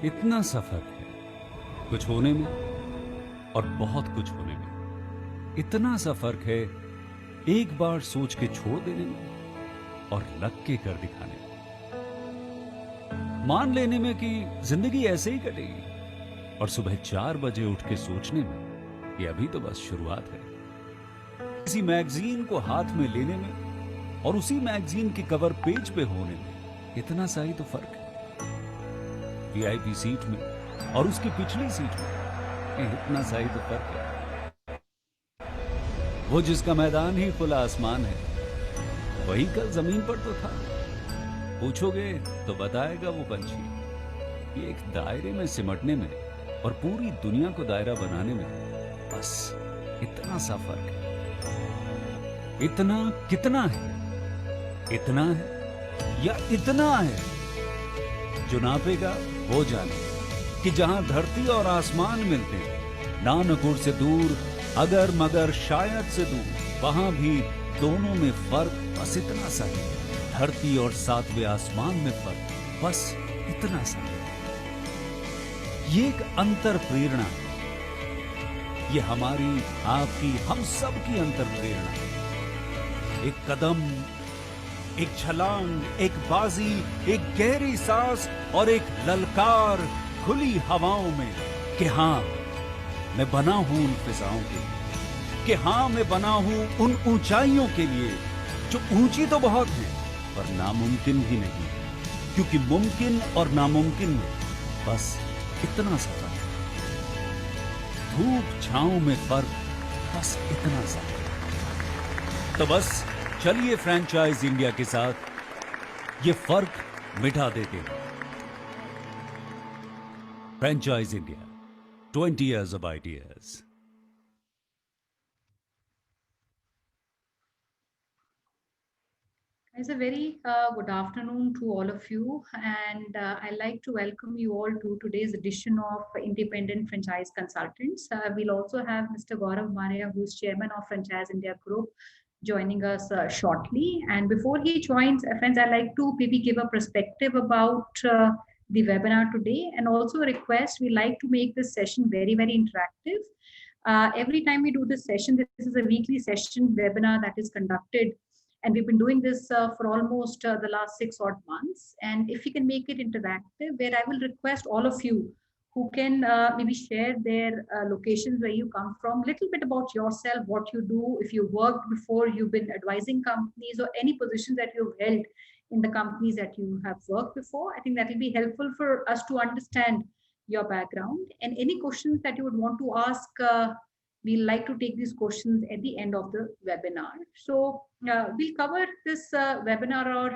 इतना सा फर्क है कुछ होने में और बहुत कुछ होने में। इतना सा फर्क है एक बार सोच के छोड़ देने में और लग के कर दिखाने में। मान लेने में कि जिंदगी ऐसे ही कटेगी और सुबह 4 बजे उठ के सोचने में कि अभी तो बस शुरुआत है। किसी मैगजीन को हाथ में लेने में और उसी मैगजीन के कवर पेज पे होने में इतना सा ही तो फर्क है। वीआईपी सीट में और उसकी पिछली सीट में इतना सा ही तो फर्क है। वो जिसका मैदान ही खुला आसमान है वही कल जमीन पर तो था। पूछोगे तो बताएगा वो पंछी कि एक दायरे में सिमटने में और पूरी दुनिया को दायरा बनाने में बस इतना सा फर्क है। इतना कितना है? इतना है या इतना है? जो नापेगा वो जाने कि जहां धरती और आसमान मिलते हैं, नानकुर से दूर, अगर मगर शायद से दूर, वहां भी दोनों में फर्क बस इतना सा है। धरती और सातवें आसमान में फर्क बस इतना सा है। ये एक अंतर प्रेरणा है। ये हमारी, आपकी, हम सब की अंतर प्रेरणा है। एक कदम, एक छलांग, एक बाजी, एक गहरी सांस और एक ललकार खुली हवाओं में कि हाँ मैं बना हूं उन फिजाओं के लिए, कि हाँ मैं बना हूं उन ऊंचाइयों के लिए जो ऊंची तो बहुत है पर नामुमकिन भी नहीं, क्योंकि मुमकिन और नामुमकिन में बस इतना सा फर्क है। धूप छांव में फर्क बस इतना सा है। तो बस चलिए फ्रेंचाइज इंडिया के साथ ये फर्क मिटा देते हैं। Franchise India, 20 years of ideas. It's a very good afternoon to all of you, and I'd like to welcome you all to today's edition of Independent Franchise Consultants. We'll also have Mr. Gaurav Maria, who's chairman of Franchise India Group, joining us shortly. And before he joins, friends, I'd like to maybe give a perspective about the webinar today, and also a request. We like to make this session very, very interactive. Every time we do this session, this is a weekly session webinar that is conducted, and we've been doing this for almost the last 6 odd months. And if we can make it interactive, where I will request all of you who can maybe share their locations where you come from, little bit about yourself, what you do, if you worked before, you've been advising companies, or any positions that you've held in the companies that you have worked before. I think that will be helpful for us to understand your background, and any questions that you would want to ask. We'll like to take these questions at the end of the webinar. So we'll cover this webinar or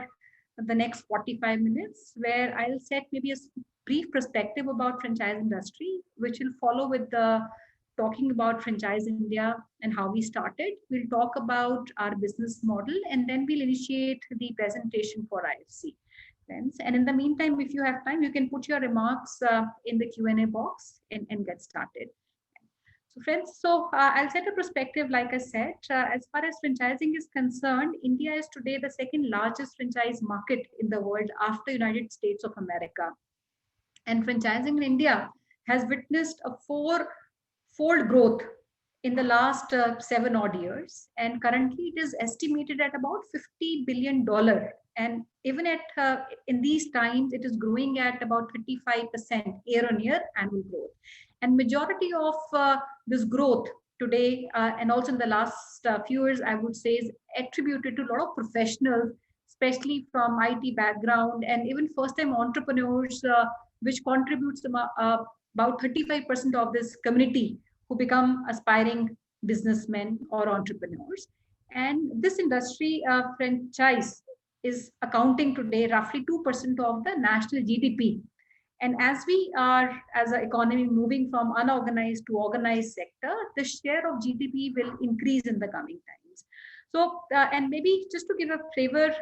the next 45 minutes, where I'll set maybe a brief perspective about franchise industry, which will follow with the talking about Franchise India and how we started. We'll talk about our business model, and then we'll initiate the presentation for IFC. And in the meantime, if you have time, you can put your remarks in the Q&A box and get started. So friends, I'll set a perspective, like I said, as far as franchising is concerned, India is today the second largest franchise market in the world after United States of America. And franchising in India has witnessed a four-fold growth in the last 7 odd years. And currently it is estimated at about $50 billion. And even in these times, it is growing at about 35% year on year annual growth. And majority of this growth today and also in the last few years, I would say, is attributed to a lot of professionals, especially from IT background and even first-time entrepreneurs, which contributes about 35% of this community who become aspiring businessmen or entrepreneurs. And this industry franchise is accounting today roughly 2% of the national GDP. And as we are, as an economy, moving from unorganized to organized sector, the share of GDP will increase in the coming times. So, and maybe just to give a flavor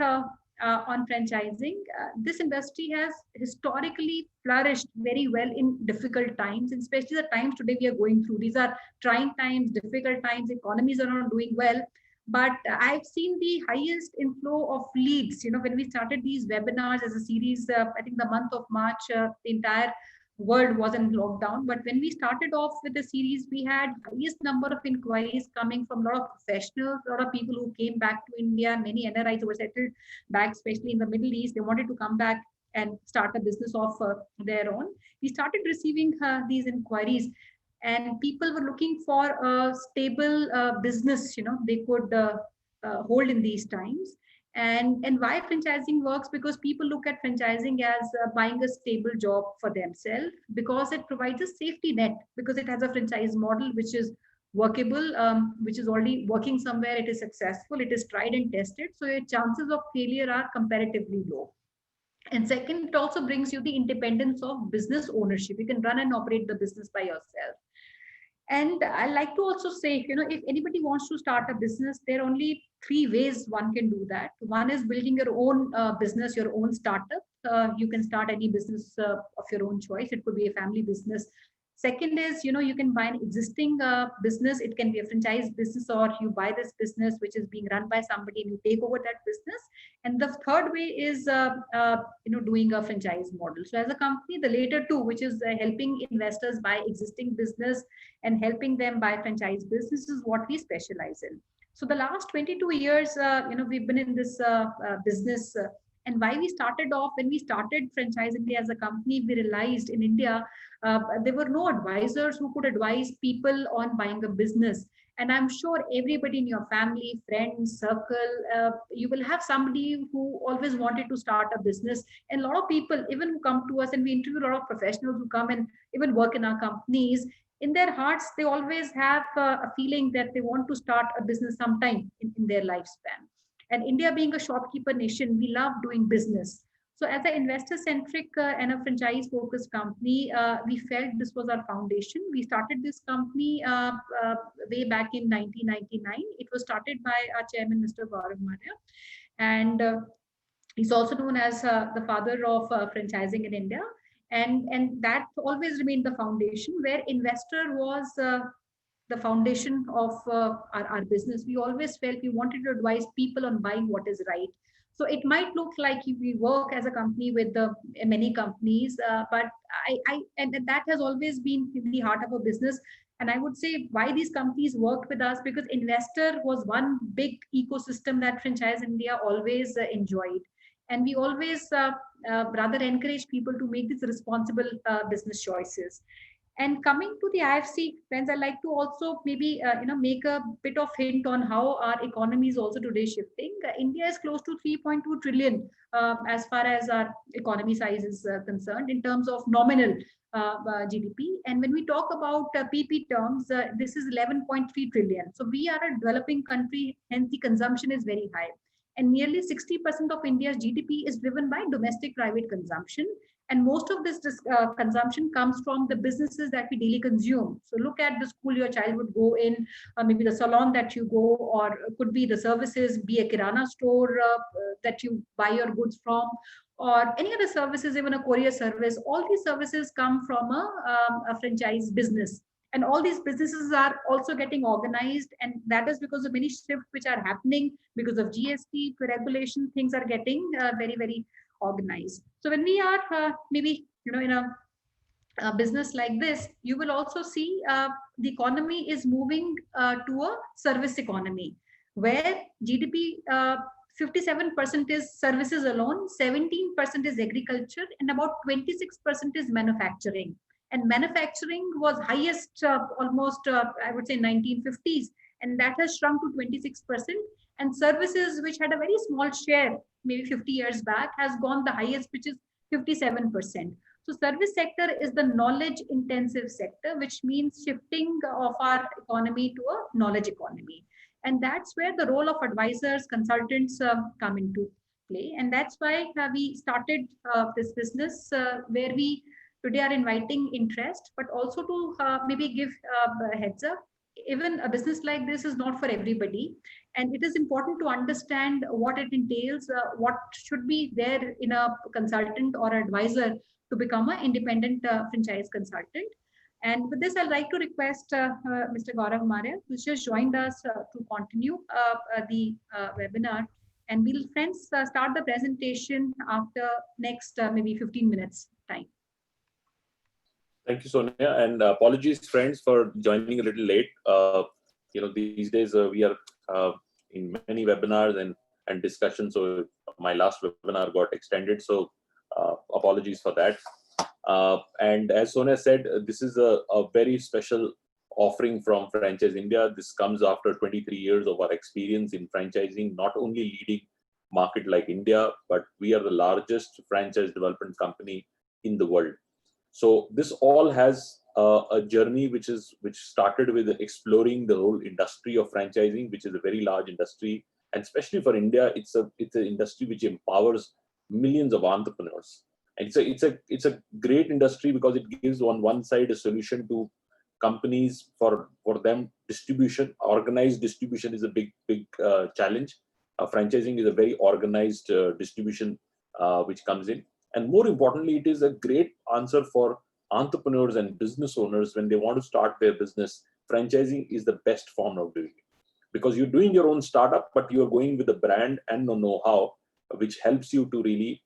on franchising, this industry has historically flourished very well in difficult times, and especially the times today we are going through. These are trying times, difficult times, economies are not doing well. But I've seen the highest inflow of leads. You know, when we started these webinars as a series, I think the month of March, the entire world was in lockdown. But when we started off with the series, we had highest number of inquiries coming from a lot of professionals, a lot of people who came back to India, many NRIs who were settled back, especially in the Middle East. They wanted to come back and start a business of their own. We started receiving these inquiries, and people were looking for a stable business, they could hold in these times. And why franchising works, because people look at franchising as buying a stable job for themselves, because it provides a safety net, because it has a franchise model which is workable, which is already working somewhere, it is successful, it is tried and tested, so your chances of failure are comparatively low. And second, it also brings you the independence of business ownership. You can run and operate the business by yourself. And I like to also say, if anybody wants to start a business, there are only three ways one can do that. One is building your own business, your own startup. You can start any business of your own choice. It could be a family business. Second is, you can buy an existing business. It can be a franchise business, or you buy this business which is being run by somebody and you take over that business. And the third way is, doing a franchise model. So as a company, the later two, which is helping investors buy existing business and helping them buy franchise business, is what we specialize in. So the last 22 years, we've been in this business. And why we started off, when we started Franchise India as a company, we realized in India, there were no advisors who could advise people on buying a business. And I'm sure everybody in your family, friends, circle, you will have somebody who always wanted to start a business. And a lot of people, even who come to us, and we interview a lot of professionals who come and even work in our companies, in their hearts, they always have a feeling that they want to start a business sometime in their lifespan. And India being a shopkeeper nation, we love doing business. So as an investor-centric and a franchise-focused company, we felt this was our foundation. We started this company way back in 1999. It was started by our chairman, Mr. Gaurav Maria. And he's also known as the father of franchising in India. And that always remained the foundation, where investor was the foundation of our business. We always felt we wanted to advise people on buying what is right. So it might look like we work as a company with the many companies, but and that has always been the heart of a business. And I would say why these companies worked with us, because investor was one big ecosystem that Franchise India always enjoyed. And we always rather encourage people to make these responsible business choices. And coming to the IFC, friends, I like to also maybe make a bit of hint on how our economy is also today shifting. India is close to 3.2 trillion as far as our economy size is concerned in terms of nominal GDP. And when we talk about PP terms, this is 11.3 trillion. So we are a developing country, hence the consumption is very high. And nearly 60% of India's GDP is driven by domestic private consumption. And most of this consumption comes from the businesses that we daily consume. So look at the school your child would go in, maybe the salon that you go, or could be the services, be a kirana store that you buy your goods from, or any other services, even a courier service. All these services come from a franchise business. And all these businesses are also getting organized, and that is because of many shifts which are happening because of GST regulation. Things are getting very, very organized. So when we are maybe in a business like this, you will also see the economy is moving to a service economy, where GDP 57% is services alone, 17% is agriculture, and about 26% is manufacturing. And manufacturing was highest almost I would say 1950s, and that has shrunk to 26%. And services, which had a very small share maybe 50 years back, has gone the highest, which is 57%. So service sector is the knowledge intensive sector, which means shifting of our economy to a knowledge economy. And that's where the role of advisors, consultants come into play. And that's why we started this business where we today are inviting interest, but also to maybe give a heads up. Even a business like this is not for everybody, and it is important to understand what it entails, what should be there in a consultant or advisor to become an independent franchise consultant. And with this, I'd like to request Mr. Gaurav Maria, who just joined us to continue the webinar. And we'll, friends, start the presentation after next maybe 15 minutes time. Thank you, Sonia, and apologies, friends, for joining a little late. These days we are in many webinars and discussions, so my last webinar got extended. So apologies for that. And as Sonia said, this is a very special offering from Franchise India. This comes after 23 years of our experience in franchising, not only leading market like India, but we are the largest franchise development company in the world. So this all has a journey which started with exploring the whole industry of franchising, which is a very large industry, and especially for India, it's an industry which empowers millions of entrepreneurs. And it's a great industry because it gives on one side a solution to companies for them. Distribution, organized distribution is a big challenge. Franchising is a very organized distribution which comes in. And more importantly, it is a great answer for entrepreneurs and business owners when they want to start their business. Franchising is the best form of doing it because you're doing your own startup, but you're going with a brand and the know-how, which helps you to really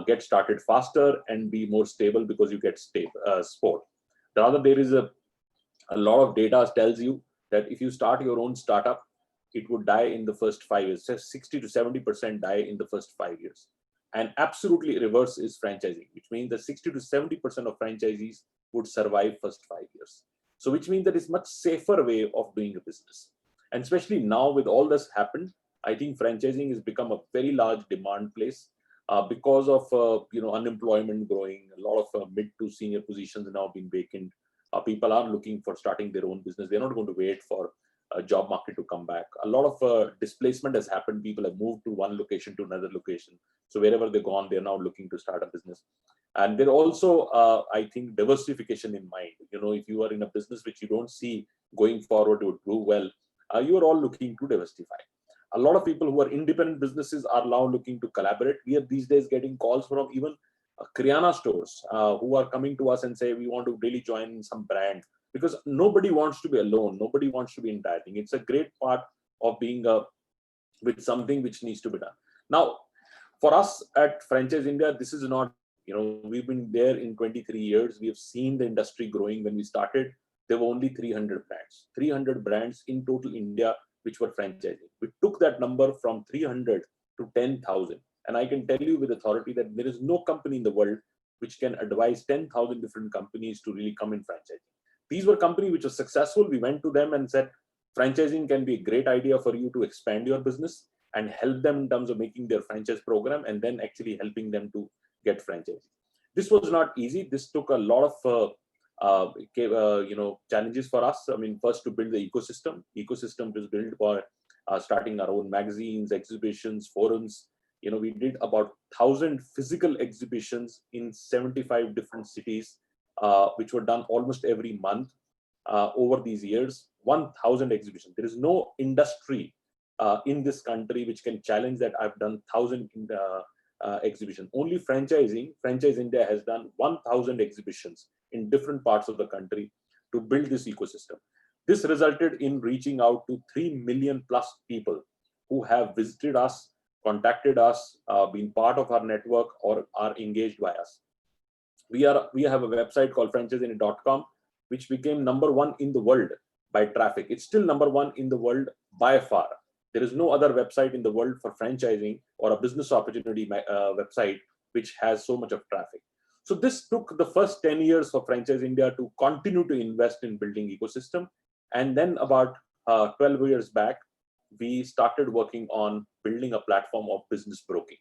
get started faster and be more stable because you get support. Rather, there is a lot of data tells you that if you start your own startup, it would die in the first 5 years. So 60 to 70% die in the first 5 years. And absolutely reverse is franchising, which means that 60 to 70% of franchisees would survive first 5 years. So which means that it's much safer way of doing a business. And especially now with all this happened, I think franchising has become a very large demand place because of unemployment growing. A lot of mid to senior positions are now being vacant. People are looking for starting their own business. They're not going to wait for a job market to come back. A lot of displacement has happened. People have moved to one location to another location. So wherever they're gone, they're now looking to start a business. And there also, I think, diversification in mind. If you are in a business which you don't see going forward to do well, you are all looking to diversify. A lot of people who are independent businesses are now looking to collaborate. We are these days getting calls from even Kriana stores who are coming to us and say, we want to really join some brand, because nobody wants to be alone. Nobody wants to be in that thing. It's a great part of being with something which needs to be done. Now, for us at Franchise India, this is not, we've been there in 23 years. We have seen the industry growing. When we started, there were only 300 brands in total India, which were franchising. We took that number from 300 to 10,000. And I can tell you with authority that there is no company in the world which can advise 10,000 different companies to really come in franchising. These were companies which were successful. We went to them and said, franchising can be a great idea for you to expand your business and help them in terms of making their franchise program and then actually helping them to get franchising. This was not easy. This took a lot of challenges for us. I mean, first to build the ecosystem. Ecosystem was built by starting our own magazines, exhibitions, forums. We did about 1,000 physical exhibitions in 75 different cities, which were done almost every month over these years. 1,000 exhibitions. There is no industry in this country which can challenge that. I've done 1,000 exhibitions. Only franchising, Franchise India has done 1,000 exhibitions in different parts of the country to build this ecosystem. This resulted in reaching out to 3 million plus people who have visited us, contacted us, been part of our network, or are engaged by us. We have a website called franchiseindia.com, which became #1 in the world by traffic. It's still #1 in the world by far. There is no other website in the world for franchising or a business opportunity website which has so much of traffic. So this took the first 10 years for Franchise India to continue to invest in building ecosystem. And then about 12 years back, we started working on building a platform of business broking.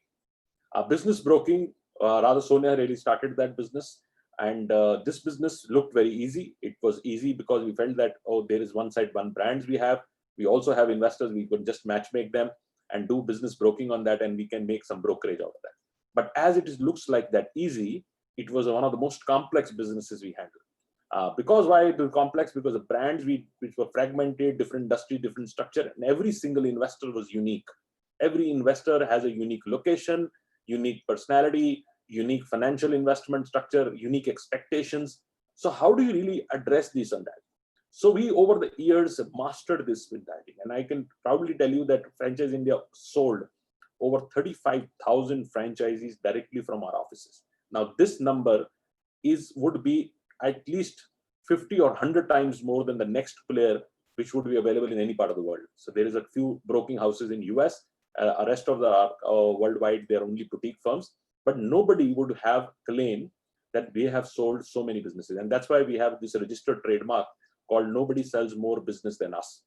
Business broking, rather Sonia really started that business. And this business looked very easy. It was easy because we felt that, there is one side, one brands we have. We also have investors. We could just match make them and do business broking on that, and we can make some brokerage out of that. But as it looks like that easy, it was one of the most complex businesses we handled. Because why it was complex? Because the brands which were fragmented, different industry, different structure, and every single investor was unique. Every investor has a unique location, unique personality, unique financial investment structure, unique expectations. So how do you really address this and that? So we, over the years, mastered this with that. And I can proudly tell you that Franchise India sold over 35,000 franchisees directly from our offices. Now, this number would be at least 50 or 100 times more than the next player, which would be available in any part of the world. So there is a few broking houses in US. Rest of the worldwide, they're only boutique firms. But nobody would have claim that we have sold so many businesses. And that's why we have this registered trademark called nobody sells more business than us.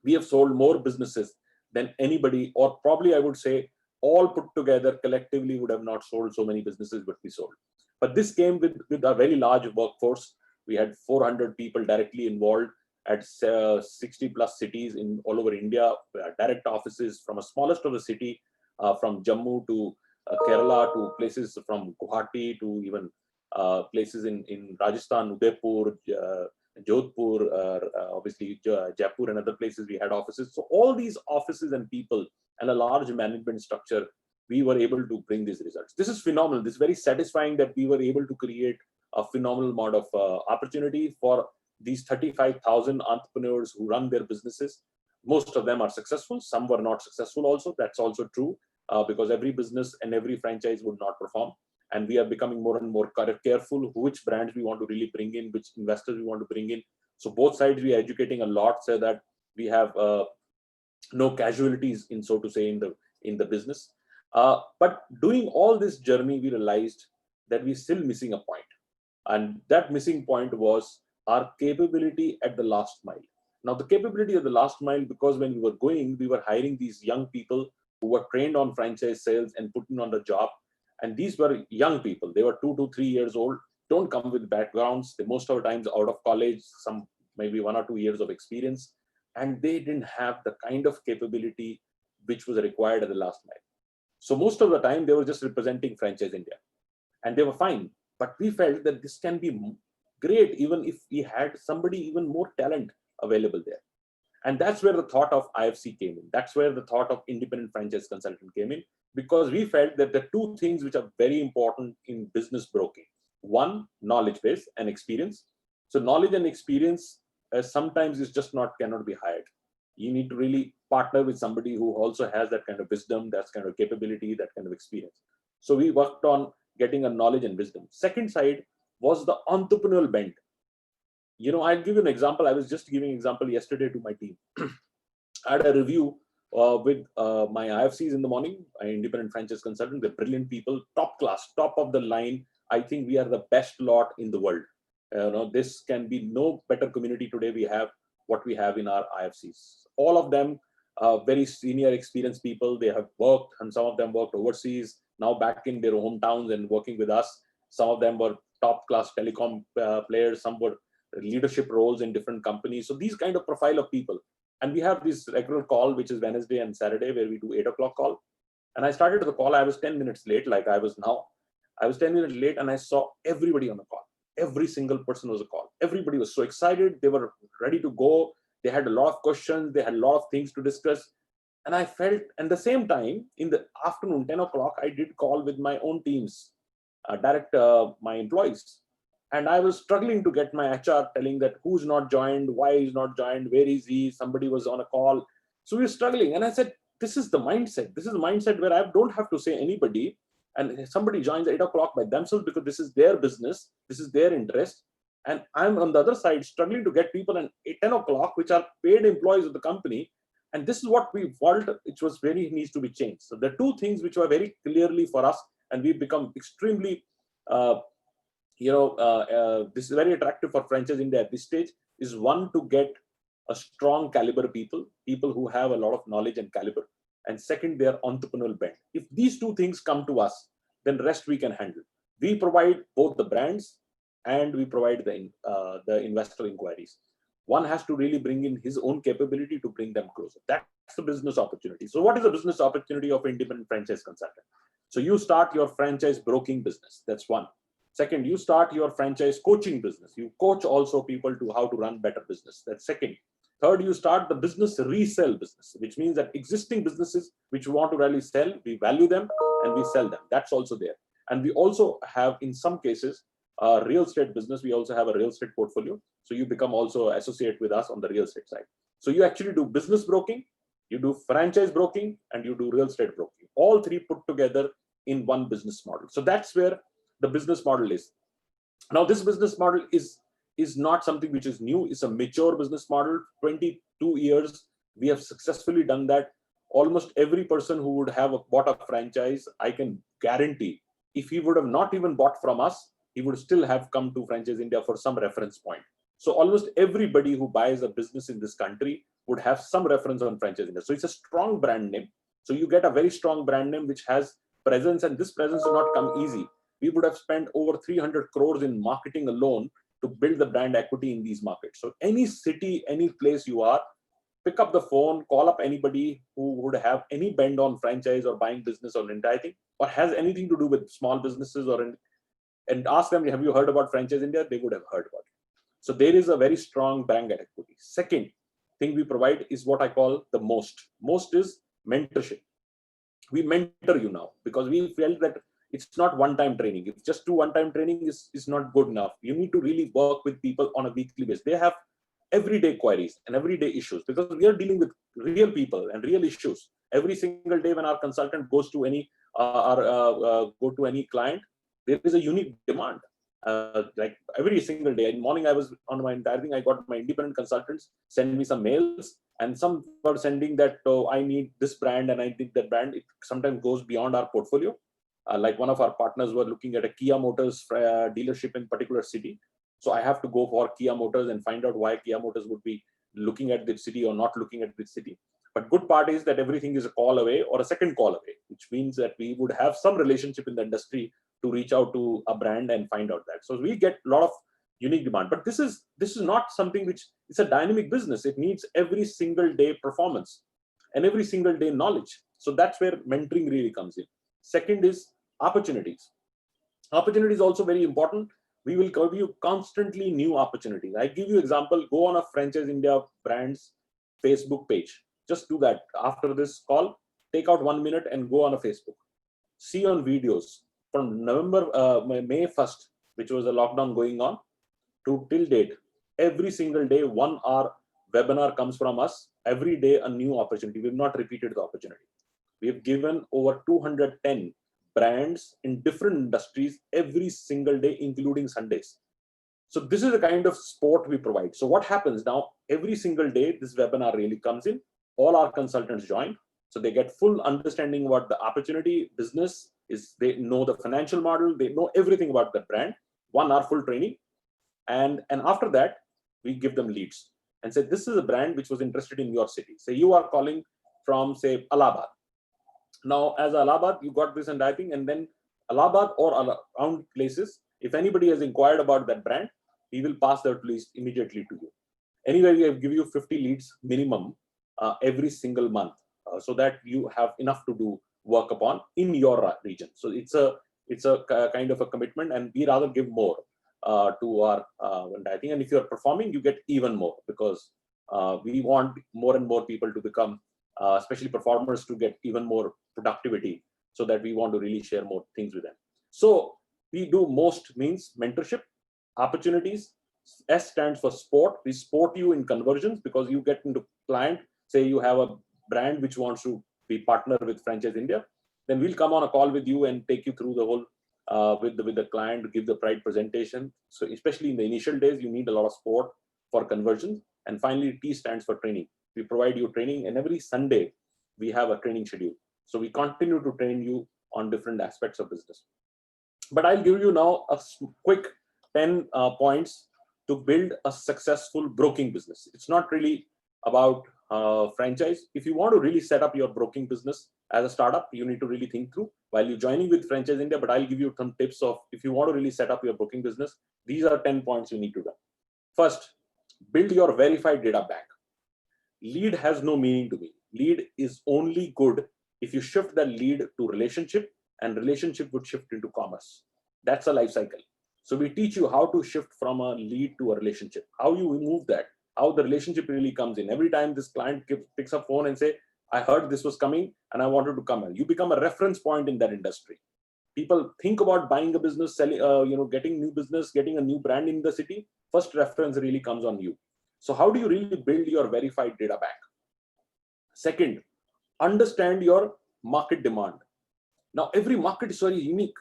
We have sold more businesses than anybody, or probably I would say all put together collectively would have not sold so many businesses, but we sold. But this came with a very large workforce. We had 400 people directly involved at 60 plus cities in all over India, direct offices from a smallest of the city, from Jammu to Kerala to places from Guwahati to even places in Rajasthan, Udaipur, Jodhpur, obviously Jaipur and other places we had offices. So all these offices and people and a large management structure, we were able to bring these results. This is phenomenal. This is very satisfying that we were able to create a phenomenal amount of opportunity for these 35,000 entrepreneurs who run their businesses. Most of them are successful. Some were not successful also. That's also true because every business and every franchise would not perform. And we are becoming more and more careful which brands we want to really bring in, which investors we want to bring in. So both sides we are educating a lot so that we have no casualties in, so to say, in the business. But doing all this journey, we realized that we're still missing a point. And that missing point was our capability at the last mile. Now, the capability of the last mile, because when we were going, we were hiring these young people who were trained on franchise sales and put in on the job. And these were young people. They were 2 to 3 years old, don't come with backgrounds. They most of the times out of college, some maybe 1 or 2 years of experience. And they didn't have the kind of capability which was required at the last mile. So most of the time, they were just representing Franchise India. And they were fine. But we felt that this can be great even if we had somebody even more talent available there. And that's where the thought of IFC came in. That's where the thought of independent franchise consultant came in, because we felt that the two things which are very important in business broking. One, knowledge base and experience. So knowledge and experience sometimes is just cannot be hired. You need to really partner with somebody who also has that kind of wisdom, that kind of capability, that kind of experience. So we worked on getting a knowledge and wisdom. Second side was the entrepreneurial bent. You know, I'll give you an example. I was just giving an example yesterday to my team. I had a review with my IFCs in the morning, my independent franchise consultant. They're brilliant people, top class, top of the line. I think we are the best lot in the world. This can be no better community today. We have what we have in our IFCs. All of them very senior, experienced people. They have worked, and some of them worked overseas, now back in their hometowns and working with us. Some of them were top class telecom players. Some were leadership roles in different companies. So these kind of profile of people. And we have this regular call, which is Wednesday and Saturday, where we do 8 o'clock call. And I started the call. I was 10 minutes late, like I was now. I was 10 minutes late, and I saw everybody on the call. Every single person was a call. Everybody was so excited. They were ready to go. They had a lot of questions. They had a lot of things to discuss. And I felt, at the same time, in the afternoon, 10 o'clock, I did call with my own teams, direct my employees. And I was struggling to get my HR telling that who's not joined, why he's not joined, where is he? Somebody was on a call. So we were struggling. And I said, this is the mindset. This is the mindset where I don't have to say anybody. And somebody joins at 8 o'clock by themselves because this is their business. This is their interest. And I'm on the other side struggling to get people at 10 o'clock, which are paid employees of the company. And this is what we felt, which was very needs to be changed. So the two things which were very clearly for us, and we've become extremely, this is very attractive for Franchise India at this stage, is one, to get a strong caliber people who have a lot of knowledge and caliber. And second, their entrepreneurial bent. If these two things come to us, then the rest we can handle. We provide both the brands and we provide the investor inquiries. One has to really bring in his own capability to bring them closer. That's the business opportunity. So what is the business opportunity of independent franchise consultant? So you start your franchise broking business. That's one. Second, you start your franchise coaching business. You coach also people to how to run better business. That's second. Third, you start the business resell business, which means that existing businesses which we want to really sell, we value them and we sell them. That's also there. And we also have, in some cases, a real estate business. We also have a real estate portfolio. So you become also associate with us on the real estate side. So you actually do business broking, you do franchise broking, and you do real estate broking. All three put together in one business model. So that's where the business model is. Now, this business model is not something which is new. It's a mature business model. 22 years, we have successfully done that. Almost every person who would have bought a franchise, I can guarantee, if he would have not even bought from us, he would still have come to Franchise India for some reference point. So almost everybody who buys a business in this country would have some reference on Franchise India. So it's a strong brand name. So you get a very strong brand name which has presence, and this presence does not come easy. We would have spent over 300 crores in marketing alone to build the brand equity in these markets. So any city, any place you are, pick up the phone, call up anybody who would have any bend on franchise or buying business or anything, or has anything to do with small businesses and ask them, have you heard about Franchise India? They would have heard about it. So there is a very strong brand equity. Second thing we provide is what I call the most. Most is mentorship. We mentor you now because we felt that it's not one-time training. If just do one-time training is not good enough. You need to really work with people on a weekly basis. They have everyday queries and everyday issues because we are dealing with real people and real issues. Every single day when our consultant goes to any go to any client, there is a unique demand. Like every single day. In the morning, I was on my entire thing. I got my independent consultants send me some mails, and some were sending that I need this brand and I need that brand. It sometimes goes beyond our portfolio. Like one of our partners were looking at a Kia Motors dealership in particular city. So I have to go for Kia Motors and find out why Kia Motors would be looking at this city or not looking at this city. But good part is that everything is a call away or a second call away, which means that we would have some relationship in the industry to reach out to a brand and find out that. So we get a lot of unique demand. But this is not something which it's a dynamic business. It needs every single day performance and every single day knowledge. So that's where mentoring really comes in. Second is opportunities. Opportunity is also very important. We will give you constantly new opportunities. I give you example, go on a Franchise India brand's Facebook page. Just do that after this call. Take out 1 minute and go on a Facebook. See on videos from May 1st, which was a lockdown going on, to till date, every single day, 1 hour webinar comes from us. Every day, a new opportunity. We have not repeated the opportunity. We have given over 210 brands in different industries every single day, including Sundays. So this is the kind of support we provide. So what happens now, every single day, this webinar really comes in. All our consultants join. So they get full understanding what the opportunity business is. They know the financial model. They know everything about the brand. 1 hour full training. And after that, we give them leads and say, this is a brand which was interested in your city. Say you are calling from, say, Allahabad. Now, as Allahabad, you got this and I think, and then Allahabad or around places, if anybody has inquired about that brand, he will pass that list immediately to you. Anyway, we give you 50 leads minimum every single month, so that you have enough to do work upon in your region. So it's a kind of a commitment, and we rather give more to our I think. And if you're performing, you get even more because we want more and more people to become, especially performers, to get even more productivity, so that we want to really share more things with them. So we do most means mentorship, opportunities. S stands for sport. We support you in conversions because you get into client. Say you have a brand which wants to be partner with Franchise India, then we'll come on a call with you and take you through the whole with the client to give the pride presentation. So especially in the initial days, you need a lot of support for conversions. And finally, T stands for training. We provide you training, and every Sunday we have a training schedule. So we continue to train you on different aspects of business. But I'll give you now a quick 10 points to build a successful broking business. It's not really about franchise. If you want to really set up your broking business as a startup, you need to really think through while you're joining with Franchise India. But I'll give you some tips of if you want to really set up your broking business, these are 10 points you need to do. First, build your verified data bank. Lead has no meaning to me. Lead is only good if you shift the lead to relationship, and relationship would shift into commerce. That's a life cycle. So we teach you how to shift from a lead to a relationship, how you move that, how the relationship really comes in. Every time this client picks up phone and say, I heard this was coming and I wanted to come in. You become a reference point in that industry. People think about buying a business, selling, getting new business, getting a new brand in the city. First reference really comes on you. So how do you really build your verified data bank? Second, understand your market demand. Now, every market is very unique.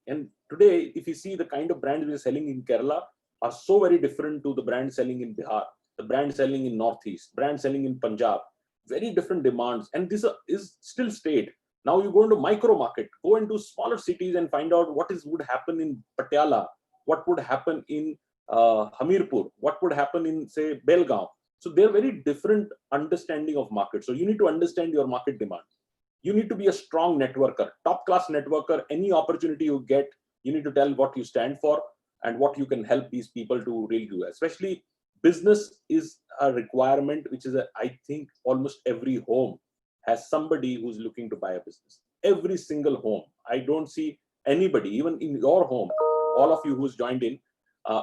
And today, if you see the kind of brands we're selling in Kerala are so very different to the brand selling in Bihar, the brand selling in Northeast, brand selling in Punjab, very different demands. And this is still state. Now you go into micro market, go into smaller cities and find out what would happen in Patiala, what would happen in Hamirpur, what would happen in, say, Belgaum. So they're very different understanding of market. So you need to understand your market demand. You need to be a strong networker, top class networker. Any opportunity you get, you need to tell what you stand for and what you can help these people to really do. Especially business is a requirement, which is, I think, almost every home has somebody who's looking to buy a business. Every single home. I don't see anybody, even in your home, all of you who's joined in,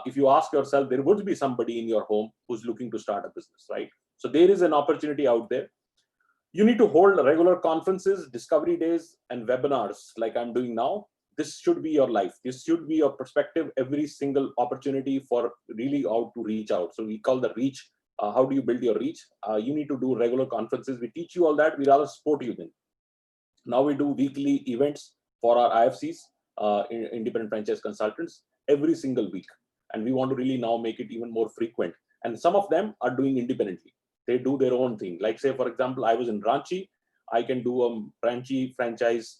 if you ask yourself, there would be somebody in your home who's looking to start a business, right? So there is an opportunity out there. You need to hold regular conferences, discovery days, and webinars like I'm doing now. This should be your life. This should be your perspective. Every single opportunity for really how to reach out. So we call the reach. How do you build your reach? You need to do regular conferences. We teach you all that. We rather support you then. Now we do weekly events for our IFCs, independent franchise consultants, every single week. And we want to really now make it even more frequent. And some of them are doing independently. They do their own thing. Like, say, for example, I was in Ranchi. I can do a Ranchi franchise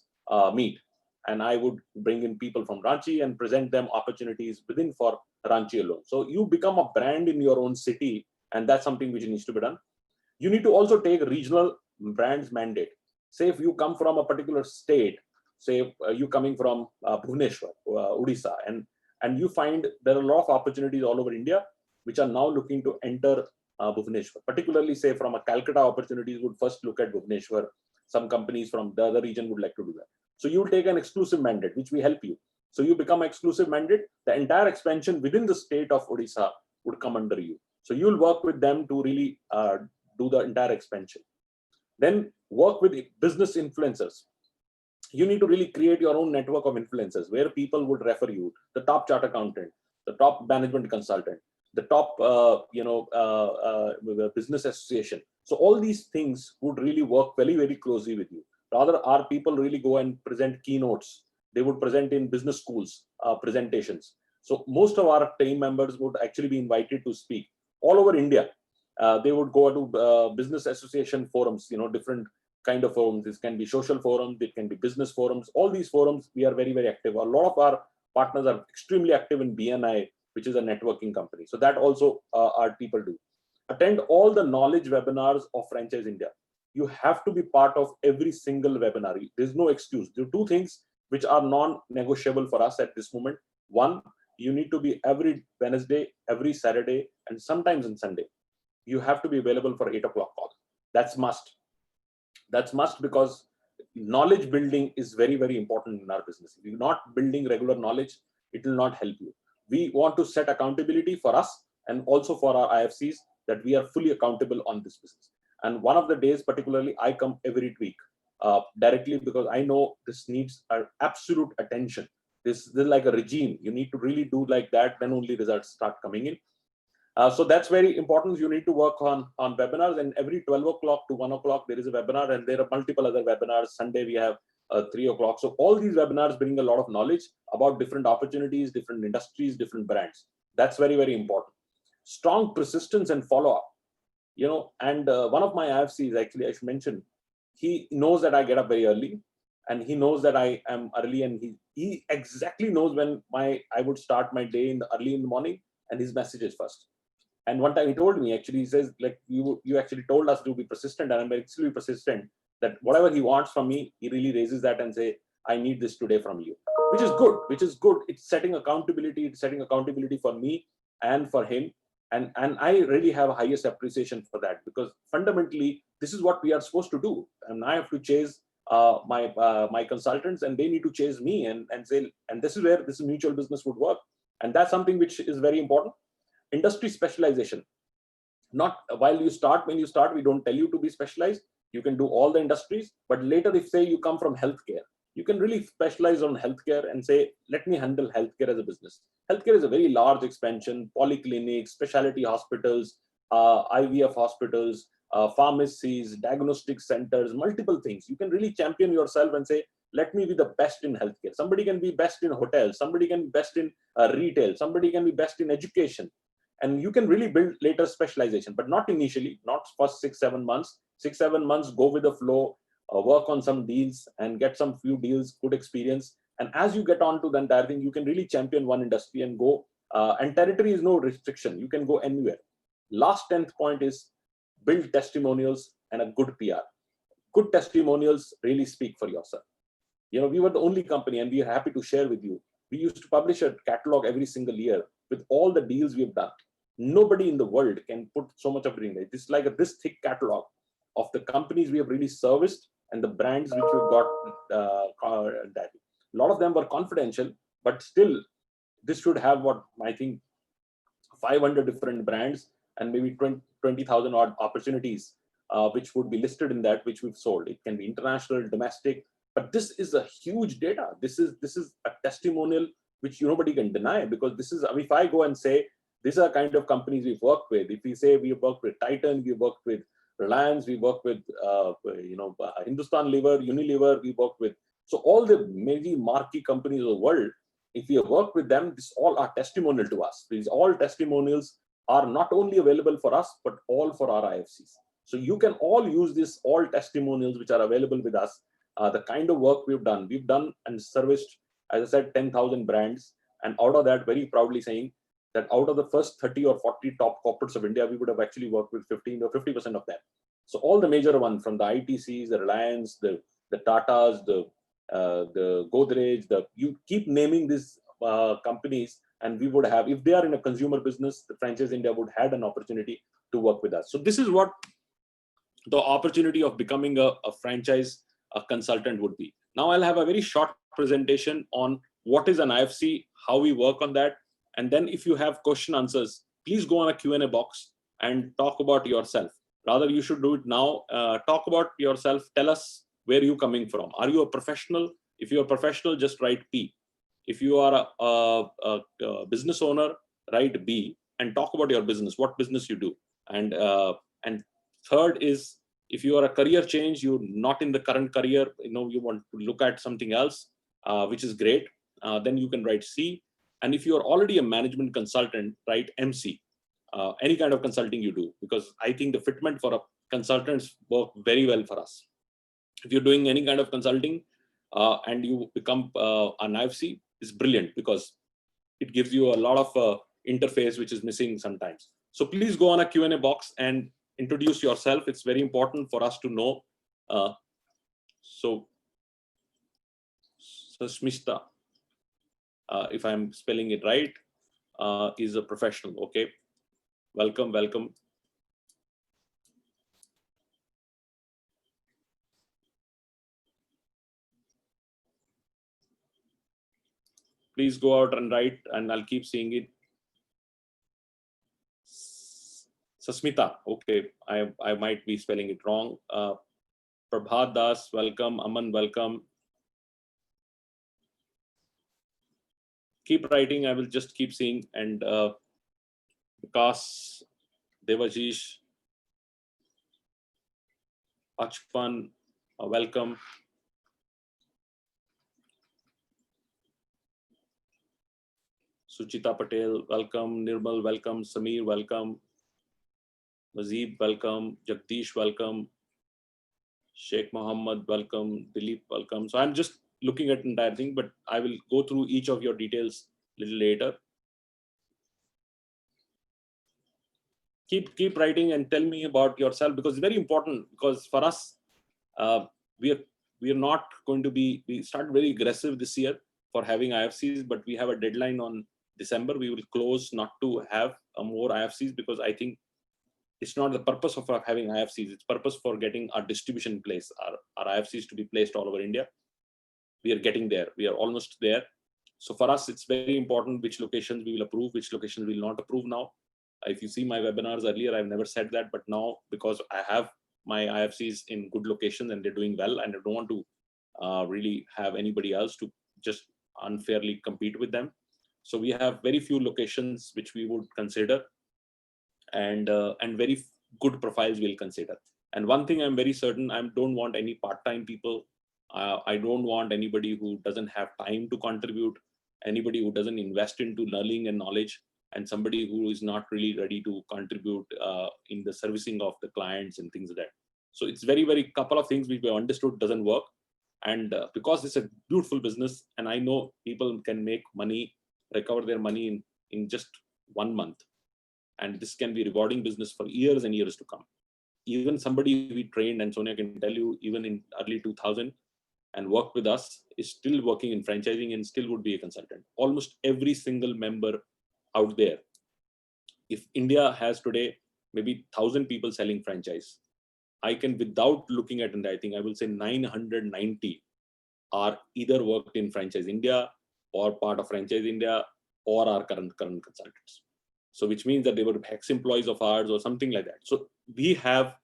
meet. And I would bring in people from Ranchi and present them opportunities within for Ranchi alone. So you become a brand in your own city. And that's something which needs to be done. You need to also take regional brands mandate. Say if you come from a particular state, say you coming from Bhubaneswar, Odisha, and you find there are a lot of opportunities all over India, which are now looking to enter Bhubaneswar. Particularly, say from a Calcutta opportunities would first look at Bhubaneswar. Some companies from the other region would like to do that. So you will take an exclusive mandate, which we help you. So you become exclusive mandate. The entire expansion within the state of Odisha would come under you. So you'll work with them to really do the entire expansion. Then work with business influencers. You need to really create your own network of influencers where people would refer you, the top chart accountant, the top management consultant, the top business association. So all these things would really work very, very closely with you. Rather, our people really go and present keynotes. They would present in business schools, presentations. So most of our team members would actually be invited to speak all over India. They would go to business association forums, different kind of forums. This can be social forums, it can be business forums. All these forums, we are very, very active. A lot of our partners are extremely active in BNI, which is a networking company. So that also our people do. Attend all the knowledge webinars of Franchise India. You have to be part of every single webinar. There's no excuse. There are two things which are non-negotiable for us at this moment. One, you need to be every Wednesday, every Saturday, and sometimes on Sunday. You have to be available for 8 o'clock call. That's must. That's must, because knowledge building is very, very important in our business. If you're not building regular knowledge, it will not help you. We want to set accountability for us and also for our IFCs, that we are fully accountable on this business. And one of the days, particularly, I come every week directly, because I know this needs our absolute attention. This is like a regime. You need to really do like that, then only results start coming in. So that's very important. You need to work on webinars, and every 12 o'clock to 1 o'clock, there is a webinar, and there are multiple other webinars. Sunday, we have 3 o'clock. So all these webinars bring a lot of knowledge about different opportunities, different industries, different brands. That's very, very important. Strong persistence and follow-up. And one of my IFCs, actually, I should mention, he knows that I get up very early, and he knows that I am early, and he exactly knows when I would start my day early in the morning, and his message is first. And one time he told me, actually, he says, like, you actually told us to be persistent, and I'm extremely persistent, that whatever he wants from me, he really raises that and say, I need this today from you, which is good. It's setting accountability. It's setting accountability for me and for him. And I really have highest appreciation for that, because fundamentally, this is what we are supposed to do. And I have to chase my consultants, and they need to chase me and say, and this is where this mutual business would work. And that's something which is very important. Industry specialization. Not when you start, we don't tell you to be specialized. You can do all the industries, but later, if say you come from healthcare, you can really specialize on healthcare and say, let me handle healthcare as a business. Healthcare is a very large expansion, polyclinics, specialty hospitals, IVF hospitals, pharmacies, diagnostic centers, multiple things. You can really champion yourself and say, let me be the best in healthcare. Somebody can be best in hotels. Somebody can be best in retail. Somebody can be best in education. And you can really build later specialization, but not initially, not first 6-7 months. 6-7 months, go with the flow, work on some deals and get some few deals, good experience. And as you get on to the entire thing, you can really champion one industry and go. And territory is no restriction. You can go anywhere. Last 10th point is build testimonials and a good PR. Good testimonials really speak for yourself. You know, we were the only company, and we are happy to share with you. We used to publish a catalog every single year with all the deals we've done. Nobody in the world can put so much of green light. It's like this thick catalog of the companies we have really serviced and the brands which we've got. That a lot of them were confidential, but still, this should have what I think 500 different brands and maybe 20,000 odd opportunities, which would be listed in that, which we've sold. It can be international, domestic, but this is a huge data. This is a testimonial which nobody can deny, because this is, if I go and say, these are kind of companies we've worked with. If we say we worked with Titan, we worked with Reliance, we worked with Hindustan Lever, Unilever, we worked with, so all the major marquee companies of the world, if we have worked with them, this all are testimonial to us. These all testimonials are not only available for us, but all for our IFCs. So you can all use this, all testimonials which are available with us. The kind of work we've done and serviced, as I said, 10,000 brands. And out of that, very proudly saying that out of the first 30 or 40 top corporates of India, we would have actually worked with 15 or 50% of them. So all the major ones, from the ITCs, the Reliance, the Tatas, the Godrej, you keep naming these companies, and we would have, if they are in a consumer business, the Franchise India would have an opportunity to work with us. So this is what the opportunity of becoming a franchise consultant would be. Now I'll have a very short presentation on what is an IFC, how we work on that. And then if you have question answers, please go on a Q&A box and talk about yourself. Rather, you should do it now. Talk about yourself. Tell us where you're coming from. Are you a professional? If you're a professional, just write P. If you are a business owner, write B and talk about your business, what business you do. And third is, if you are a career change, you're not in the current career, you want to look at something else, which is great, then you can write C. And if you're already a management consultant, write MC, any kind of consulting you do, because I think the fitment for consultants work very well for us. If you're doing any kind of consulting and you become an IFC, it's brilliant, because it gives you a lot of interface which is missing sometimes. So please go on a Q&A box and introduce yourself. It's very important for us to know. So Smita, if I'm spelling it right, is a professional. Okay, welcome. Please go out and write, and I'll keep seeing it. Sasmita, okay, I might be spelling it wrong. Prabhat Das, welcome. Aman, welcome. Keep writing, I will just keep seeing. And Vikas, Devajish, Achpan, welcome. Suchita Patel, welcome. Nirmal, welcome. Samir, welcome. Mazib, welcome. Jagdish, welcome. Sheikh Mohammed, welcome. Dilip, welcome. So I'm just looking at the entire thing, but I will go through each of your details a little later. Keep writing and tell me about yourself, because it's very important. Because for us, we are not going to be. We started very aggressive this year for having IFCs, but we have a deadline on December. We will close not to have more IFCs, because I think it's not the purpose of having IFCs. It's purpose for getting our distribution in place, our IFCs to be placed all over India. We are getting there. We are almost there. So for us, it's very important which locations we will approve, which locations we will not approve now. If you see my webinars earlier, I've never said that, but now, because I have my IFCs in good locations and they're doing well, and I don't want to really have anybody else to just unfairly compete with them. So we have very few locations which we would consider, and very good profiles we'll consider. And one thing I'm very certain, I don't want any part-time people I don't want anybody who doesn't have time to contribute, anybody who doesn't invest into learning and knowledge, and somebody who is not really ready to contribute in the servicing of the clients and things like that. So it's very, very couple of things which we understood doesn't work. And because it's a beautiful business, and I know people can make money, recover their money in just 1 month. And this can be rewarding business for years and years to come. Even somebody we trained, and Sonia can tell you, even in early 2000, and worked with us, is still working in franchising and still would be a consultant. Almost every single member out there. If India has today maybe 1,000 people selling franchise, I can, without looking at it, I think I will say 990 are either worked in Franchise India or part of Franchise India or are current consultants. So which means that they were ex-employees of ours or something like that. So we have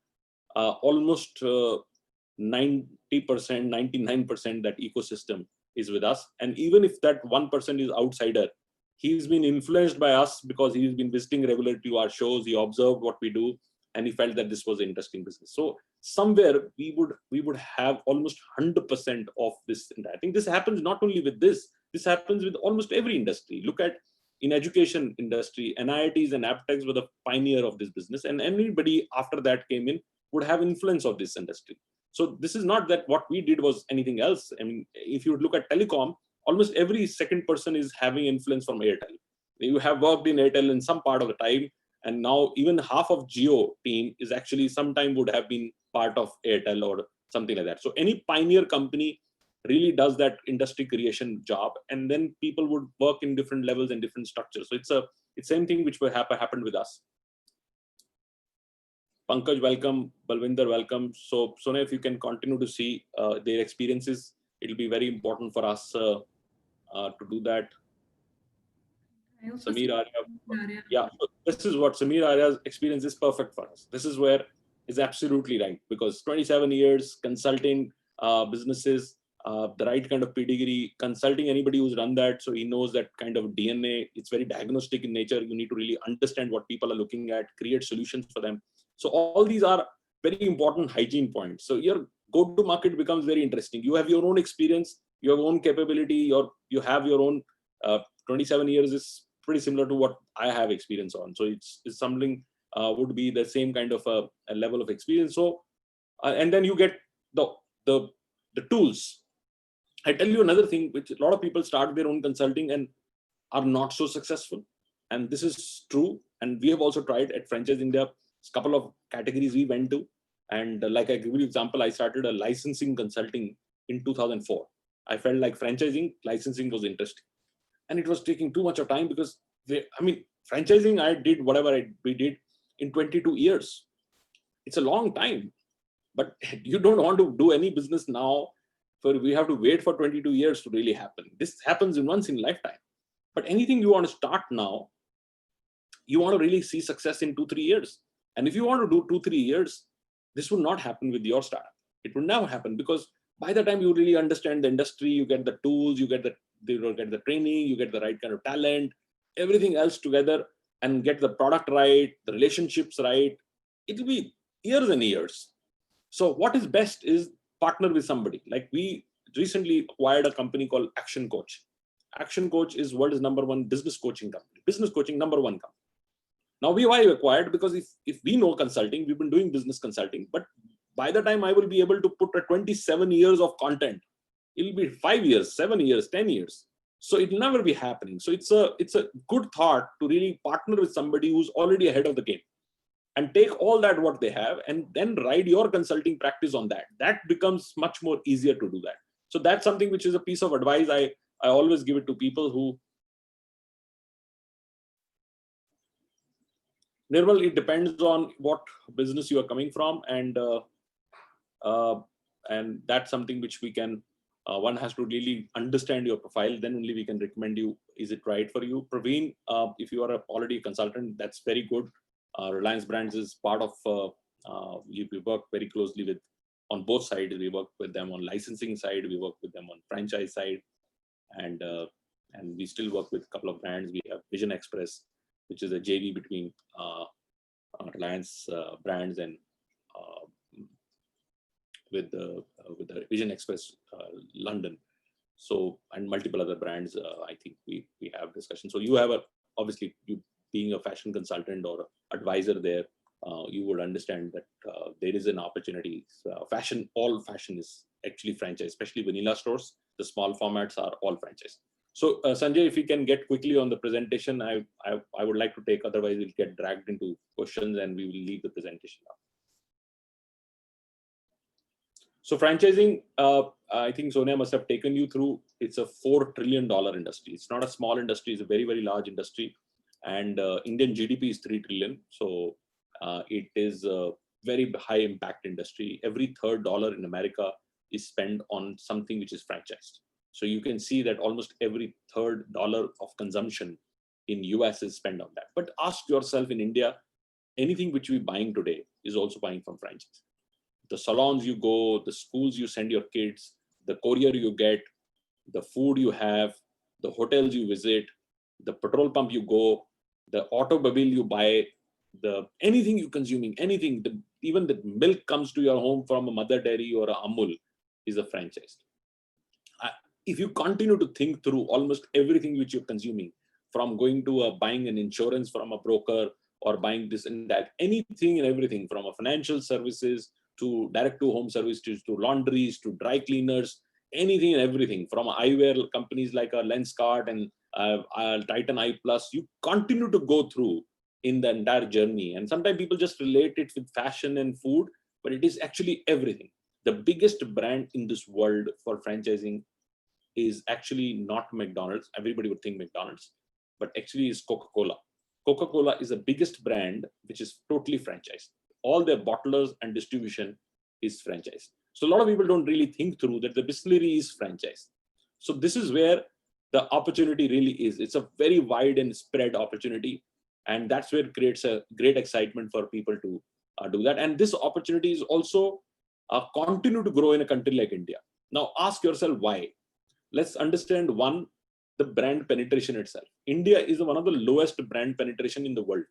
almost 90%, 99% that ecosystem is with us. And even if that 1% is outsider, he's been influenced by us because he's been visiting regularly to our shows. He observed what we do, and he felt that this was an interesting business. So somewhere we would have almost 100% of this. And I think this happens not only with this happens with almost every industry. Look at in education industry, NIITs and APTEX were the pioneer of this business, and anybody after that came in would have influence of this industry. So this is not that what we did was anything else. I mean, if you look at telecom, almost every second person is having influence from Airtel. You have worked in Airtel in some part of the time, and now even half of Jio team is actually sometime would have been part of Airtel or something like that. So any pioneer company really does that industry creation job, and then people would work in different levels and different structures. So it's same thing which will happened with us. Pankaj, welcome. Balwinder, welcome. So Sonia, if you can continue to see their experiences, it'll be very important for us to do that. Samir Arya. Yeah, so this is what Samir Arya's experience is perfect for us. This is where is absolutely right, because 27 years consulting businesses, the right kind of pedigree, consulting anybody who's run that. So he knows that kind of DNA. It's very diagnostic in nature. You need to really understand what people are looking at, create solutions for them. So all these are very important hygiene points. So your go-to-market becomes very interesting. You have your own experience, your own capability, you have your own 27 years is pretty similar to what I have experience on. So it's something would be the same kind of a level of experience. So and then you get the tools. I tell you another thing, which a lot of people start their own consulting and are not so successful. And this is true. And we have also tried at Franchise India, a couple of categories we went to. And like I give you example, I started a licensing consulting in 2004. I felt like franchising, licensing was interesting. And it was taking too much of time because franchising, I did whatever we did in 22 years. It's a long time, but you don't want to do any business now. We have to wait for 22 years to really happen. This happens once in a lifetime. But anything you want to start now, you want to really see success in 2-3 years. And if you want to do 2-3 years, this will not happen with your startup. It will never happen, because by the time you really understand the industry, you get the tools, you get the training, you get the right kind of talent, everything else together, and get the product right, the relationships right, it will be years and years. So what is best is partner with somebody. Like we recently acquired a company called Action Coach. Action Coach is world's #1 business coaching company. Business coaching #1 company. Now why we acquired? Because if we know consulting, we've been doing business consulting, but by the time I will be able to put 27 years of content, it'll be 5 years, 7 years, 10 years. So it'll never be happening. So it's a good thought to really partner with somebody who's already ahead of the game, and take all that what they have and then ride your consulting practice on that. That becomes much more easier to do that. So that's something which is a piece of advice I always give it to people who. Nirmal, it depends on what business you are coming from, and that's something which we can. One has to really understand your profile. Then only we can recommend you. Is it right for you, Praveen? If you are already a consultant, that's very good. Reliance Brands is part of. We work very closely with on both sides. We work with them on licensing side. We work with them on franchise side, and we still work with a couple of brands. We have Vision Express, which is a JV between Reliance Brands and with the Vision Express London. So, and multiple other brands, I think we have discussion. So you have obviously, you being a fashion consultant or advisor there, you would understand that there is an opportunity. All fashion is actually franchise, especially vanilla stores. The small formats are all franchise. So Sanjay, if you can get quickly on the presentation, I would like to take, otherwise we'll get dragged into questions and we will leave the presentation now. So franchising, I think Sonia must have taken you through, it's a $4 trillion industry. It's not a small industry, it's a very, very large industry. And Indian GDP is 3 trillion. So it is a very high impact industry. Every third dollar in America is spent on something which is franchised. So you can see that almost every third dollar of consumption in US is spent on that. But ask yourself, in India, anything which we're buying today is also buying from franchise. The salons you go, the schools you send your kids, the courier you get, the food you have, the hotels you visit, the petrol pump you go, the automobile you buy, anything you're consuming, anything, even the milk comes to your home from a Mother Dairy or a Amul is a franchise. If you continue to think through almost everything which you're consuming, from going to buying an insurance from a broker or buying this and that, anything and everything from a financial services to direct to home services, to laundries, to dry cleaners, anything and everything from eyewear companies like Lenskart and Titan Eye Plus, you continue to go through in the entire journey. And sometimes people just relate it with fashion and food, but it is actually everything. The biggest brand in this world for franchising is actually not McDonald's. Everybody would think McDonald's, but actually is Coca-Cola. Coca-Cola is the biggest brand which is totally franchised. All their bottlers and distribution is franchised. So a lot of people don't really think through that the distillery is franchised. So this is where the opportunity really is. It's a very wide and spread opportunity. And that's where it creates a great excitement for people to do that. And this opportunity is also continue to grow in a country like India. Now ask yourself why. Let's understand one, the brand penetration itself. India is one of the lowest brand penetration in the world.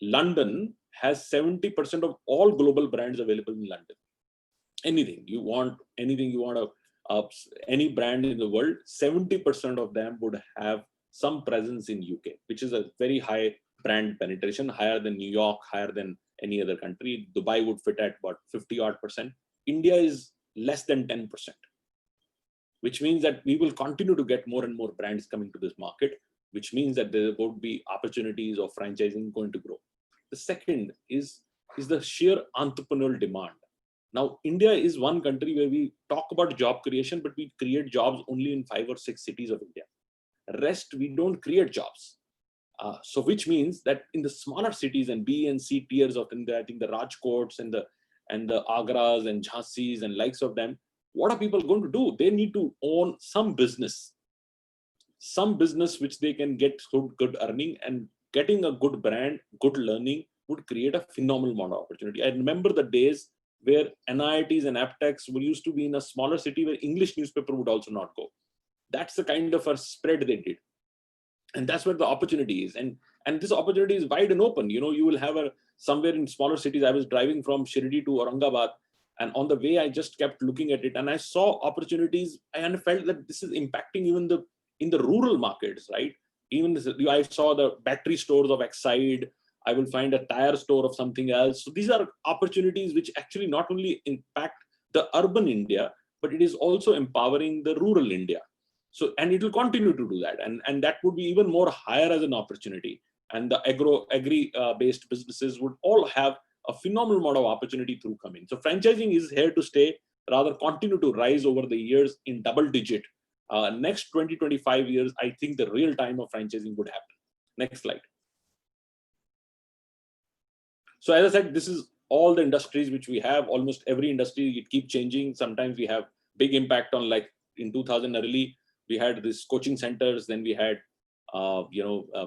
London has 70% of all global brands available in London. Anything you want, any brand in the world, 70% of them would have some presence in UK, which is a very high brand penetration, higher than New York, higher than any other country. Dubai would fit at about 50-odd%. India is less than 10%, which means that we will continue to get more and more brands coming to this market, which means that there would be opportunities of franchising going to grow. The second is the sheer entrepreneurial demand. Now, India is one country where we talk about job creation, but we create jobs only in 5 or 6 cities of India. Rest, we don't create jobs. So which means that in the smaller cities and B and C tiers of India, I think the Rajkots and the Agras and Jhansis and likes of them, what are people going to do? They need to own some business which they can get good earning, and getting a good brand, good learning would create a phenomenal amount of opportunity. I remember the days where NIITs and aptechs were used to be in a smaller city where English newspaper would also not go. That's the kind of a spread they did. And that's where the opportunity is. And this opportunity is wide and open. You know, you will have somewhere in smaller cities. I was driving from Shirdi to Aurangabad, and on the way, I just kept looking at it and I saw opportunities, and I felt that this is impacting even in the rural markets, right? Even I saw the battery stores of Exide. I will find a tire store of something else. So these are opportunities which actually not only impact the urban India, but it is also empowering the rural India. So, and it will continue to do that. And that would be even more higher as an opportunity. And the agri-based businesses would all have a phenomenal amount of opportunity through coming. So franchising is here to stay, rather continue to rise over the years in double digit. Next 20-25 years, I think the real time of franchising would happen. Next slide. So as I said, this is all the industries which we have. Almost every industry, it keeps changing. Sometimes we have big impact on, like in 2000 early, we had these coaching centers, then we had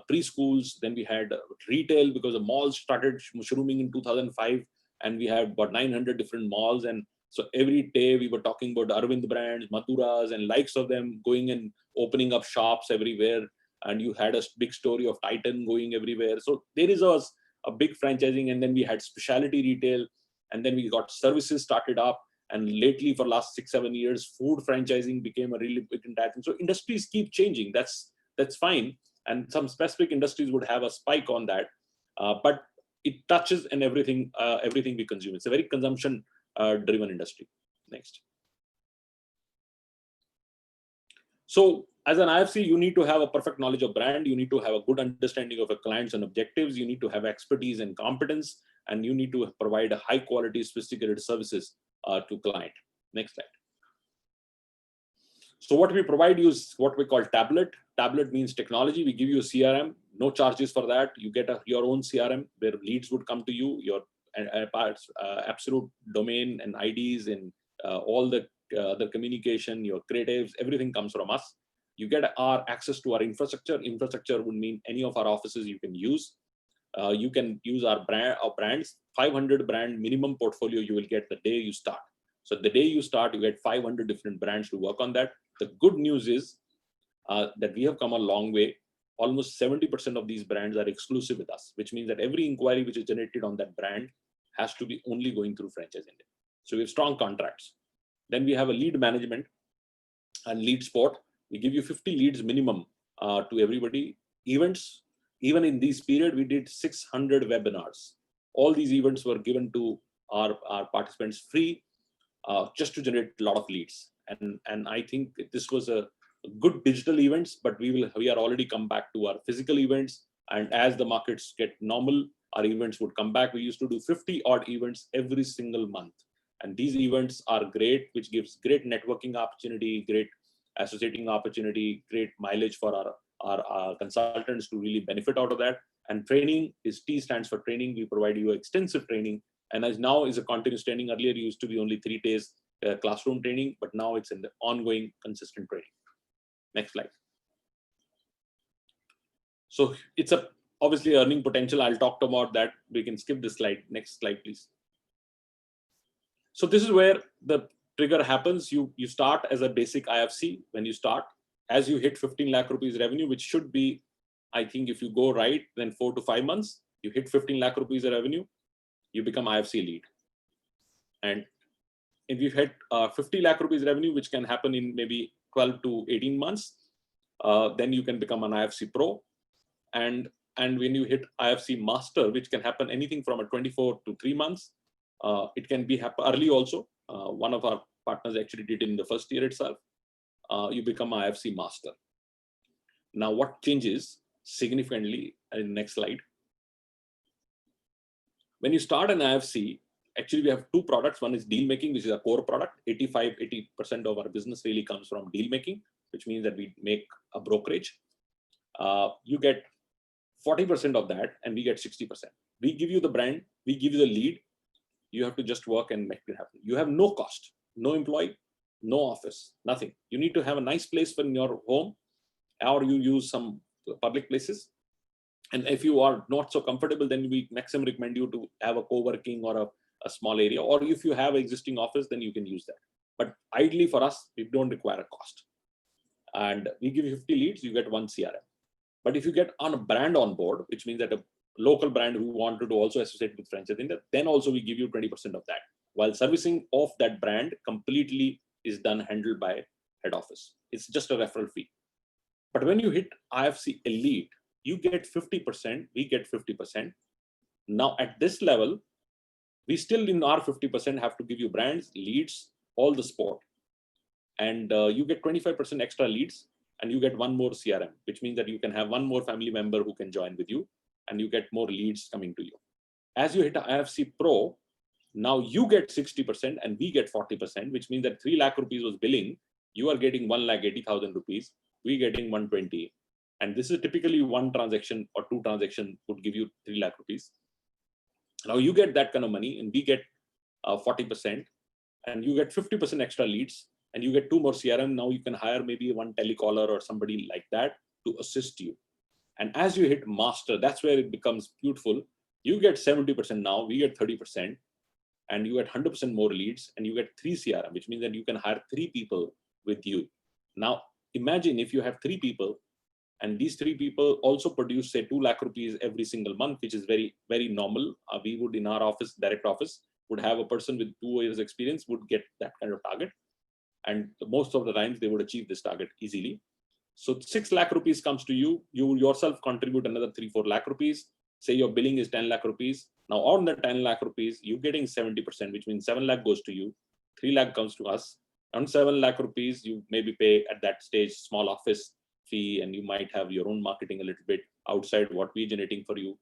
preschools, then we had retail, because the malls started mushrooming in 2005, and we had about 900 different malls. And so every day we were talking about Arvind brands, Mathuras and likes of them going and opening up shops everywhere. And you had a big story of Titan going everywhere. So there is a big franchising, and then we had specialty retail, and then we got services started up. And lately, for last 6-7 years, food franchising became a really big entire thing. So industries keep changing. That's fine. And some specific industries would have a spike on that, but it touches in everything we consume. It's a very consumption driven industry. Next. So as an IFC, you need to have a perfect knowledge of brand. You need to have a good understanding of your clients and objectives. You need to have expertise and competence, and you need to provide a high quality, sophisticated services to client. Next slide. So what we provide you is what we call tablet. Tablet means technology. We give you a CRM, no charges for that. You get your own CRM where leads would come to you, your absolute domain and IDs and all the communication, your creatives, everything comes from us. You get our access to our infrastructure. Infrastructure would mean any of our offices you can use. You can use our brands. 500 brand minimum portfolio you will get the day you start. So the day you start, you get 500 different brands to work on that. The good news is that we have come a long way. Almost 70% of these brands are exclusive with us, which means that every inquiry which is generated on that brand has to be only going through Franchise India. So we have strong contracts. Then we have a lead management and lead support. We give you 50 leads minimum to everybody. Events, even in this period, we did 600 webinars. All these events were given to our participants free, just to generate a lot of leads. And I think this was a good digital events, but we are already come back to our physical events. And as the markets get normal, our events would come back. We used to do 50 odd events every single month. And these events are great, which gives great networking opportunity, great associating opportunity, great mileage for our consultants to really benefit out of that. And training is T stands for training. We provide you extensive training. And as now is a continuous training. Earlier, it used to be only 3 days classroom training, but now it's in the ongoing consistent training. Next slide. So it's obviously earning potential. I'll talk about that. We can skip this slide. Next slide, please. So this is where the trigger happens. You start as a basic IFC. When you start, as you hit 15 lakh rupees revenue, which should be, I think if you go right, then 4 to 5 months, you hit 15 lakh rupees of revenue, you become IFC lead. And if you hit 50 lakh rupees revenue, which can happen in maybe 12 to 18 months, then you can become an IFC Pro. And when you hit IFC Master, which can happen anything from a 24 to 3 months, it can be happen early also. One of our partners actually did it in the first year itself. You become IFC Master. Now, what changes significantly in the next slide? When you start an IFC, actually we have 2 products. One is deal making, which is a core product. 80% of our business really comes from deal making, which means that we make a brokerage. You get 40% of that, and we get 60%. We give you the brand, we give you the lead. You have to just work and make it happen. You have no cost, no employee, no office, nothing. You need to have a nice place for in your home, or you use some public places. And if you are not so comfortable, then we maximum recommend you to have a co-working or a small area. Or if you have an existing office, then you can use that. But ideally for us, we don't require a cost. And we give you 50 leads, you get 1 CRM. But if you get on a brand on board, which means that a local brand who wanted to also associate with Franchise India, then also we give you 20% of that. While servicing of that brand completely is handled by head office. It's just a referral fee. But when you hit IFC Elite, you get 50%, we get 50%. Now at this level, we still in our 50% have to give you brands, leads, all the support. And you get 25% extra leads, and you get 1 more CRM, which means that you can have 1 more family member who can join with you, and you get more leads coming to you. As you hit IFC Pro, now you get 60% and we get 40%, which means that 3 lakh rupees was billing. You are getting 1,80,000 rupees. We getting 120. And this is typically 1 transaction or 2 transactions would give you 3 lakh rupees. Now you get that kind of money, and we get 40%, and you get 50% extra leads, and you get 2 more CRM. Now you can hire maybe 1 telecaller or somebody like that to assist you. And as you hit Master, that's where it becomes beautiful. You get 70% now, we get 30%, and you get 100% more leads, and you get 3 CRM, which means that you can hire 3 people with you. Now, imagine if you have 3 people, and these 3 people also produce, say, 2 lakh rupees every single month, which is very, very normal. We would in our office, direct office, would have a person with 2 years experience would get that kind of target. And most of the times they would achieve this target easily. So 6 lakh rupees comes to you, you yourself contribute another 3-4 lakh rupees. Say your billing is 10 lakh rupees. Now on the 10 lakh rupees, you're getting 70%, which means 7 lakh goes to you, 3 lakh comes to us. On 7 lakh rupees, you maybe pay at that stage small office fee, and you might have your own marketing a little bit outside what we're generating for you.